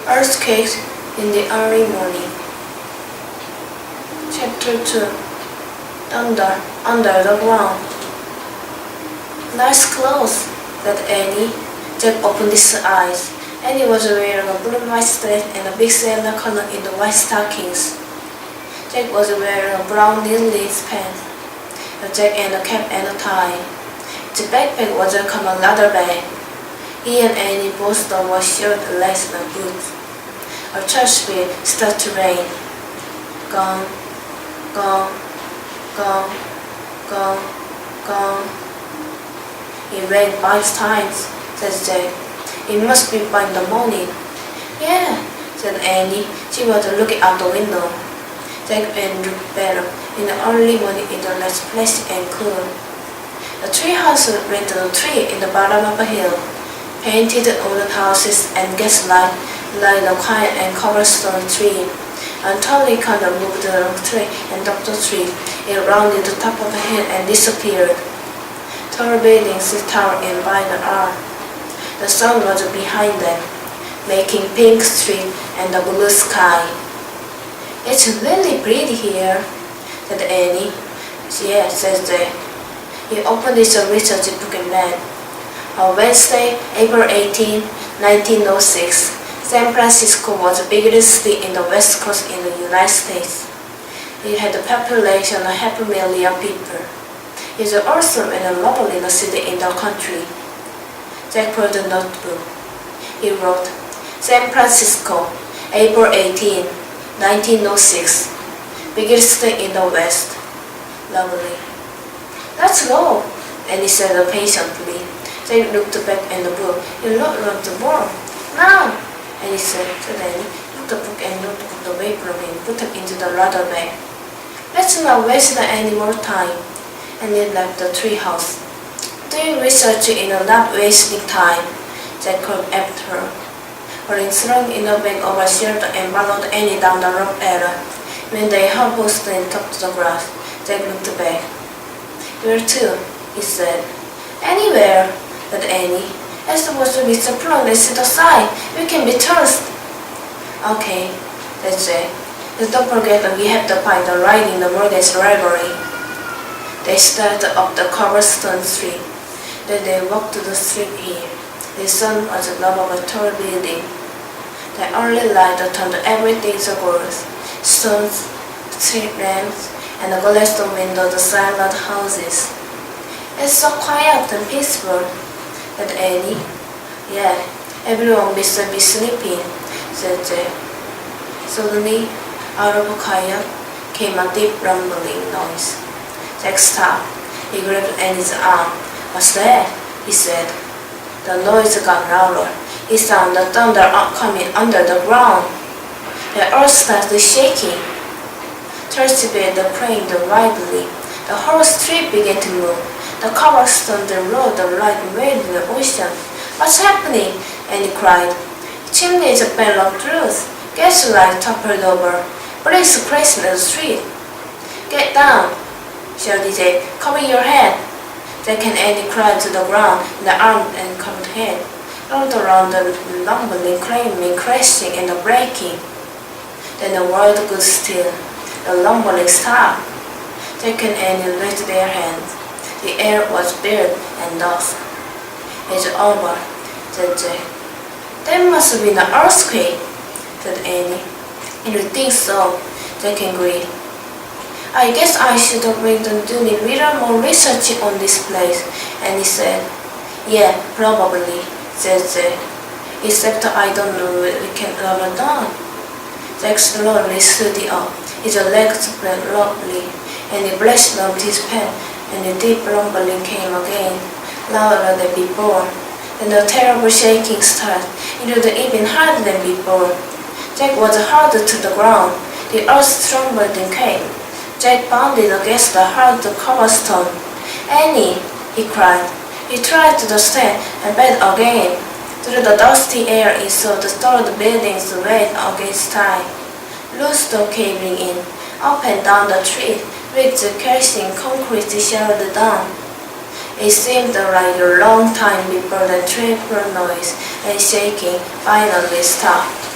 Earthquakes in the early morning. Chapter 2. Thunder under the ground. Nice clothes, said Annie. Jack opened his eyes. Annie was wearing a blue and white dress and a big sailor collar in the white stockings. Jack was wearing a brown knee-length pants, a jacket and a cap and a tie. The backpack was a common leather bag. He and Annie both wore shirt, legs, and boots. A church bell started to rain. Gong, gong, gong, gong, gong. It rained 5 times, said Jack. It must be by the morning. Yeah, said Annie. She was looking out the window. Jack and looked better. In the early morning it was less plastic and cool. The tree house ran to the tree in the bottom of a hill. Painted wooden houses and gaslight lined the quiet and cobblestone tree. Until he kind of moved the tree and up the tree, it rounded the top of the hill and disappeared. Tall buildings towered in by the arm. The sun was behind them, making pink street and the blue sky. It's really pretty here, said Annie. Yeah, said Jack. He opened his research book and read. On Wednesday, April 18, 1906, San Francisco was the biggest city in the West Coast in the United States. It had a population of 500,000 people. It was also a lovely city in the country. Jack pulled a notebook. He wrote, San Francisco, April 18, 1906, biggest city in the West. Lovely. Let's go, Annie said patiently. Jack looked back at the book. He looked around the world. Now, Annie said to Annie, took the book and notebook away from him, put them into the leather bag. Let's not waste any more time. Annie left the tree house. Doing research in a not wasting time, Jack called after her. Her slung in a bag over her shoulder and followed Annie down the road area. When they had both stand top to the grass, Jack looked back. Where to? He said. Anywhere, said Annie. It's supposed to be so let's sit aside. We can be toast. Okay, said Jack. Just don't forget that we have to find the ride in the mortgage library. They started up the cobblestone street. Then they walked to the street here. The sun was above a tall building. The early light turned everything to gold. Stones, street lamps, and the glass windows, the silent houses. It's so quiet and peaceful, said Annie. Yeah, everyone will be sleeping, said Jack. Suddenly, out of quiet, came a deep rumbling noise. Jack stopped. He grabbed Annie's arm. What's that? He said. The noise got louder. He sounded the thunder coming under the ground. The earth started shaking. Thirsty bed craned wildly. The whole street began to move. The cobblestone rolled like waves in the ocean. What's happening? Annie cried. Chimneys fell off roofs. Gaslight toppled over. Bricks crashed in the street. Get down, shouted Jack. Cover your head. Jack and Annie cried to the ground in the armed and covered head. Rolled around the rumbling, claiming, crashing, and breaking. Then the world stood still. The rumbling stopped. Jack and Annie raised their hands. The air was bare and dusk. It's over, said Jack. That must have been an earthquake, said Annie. You think so, Jack agreed. I guess I should have been doing a little more research on this place, Annie said. Yeah, probably, said Jack. Except I don't know what we can ever done. Jack slowly stood up. His legs spread roughly, and he brushed up his pen, and the deep rumbling came again, louder than before. Then the terrible shaking started. It was even harder than before. Jack was hard to the ground. The earth trembled and quaked. Jack bounded against the hard cobblestone. Annie, he cried. He tried to stand and bed again. Through the dusty air he saw the tall buildings wave against time. Roofs caving in, up and down the street, with the crashing concrete showered down. It seemed like a long time before the terrible noise and shaking finally stopped.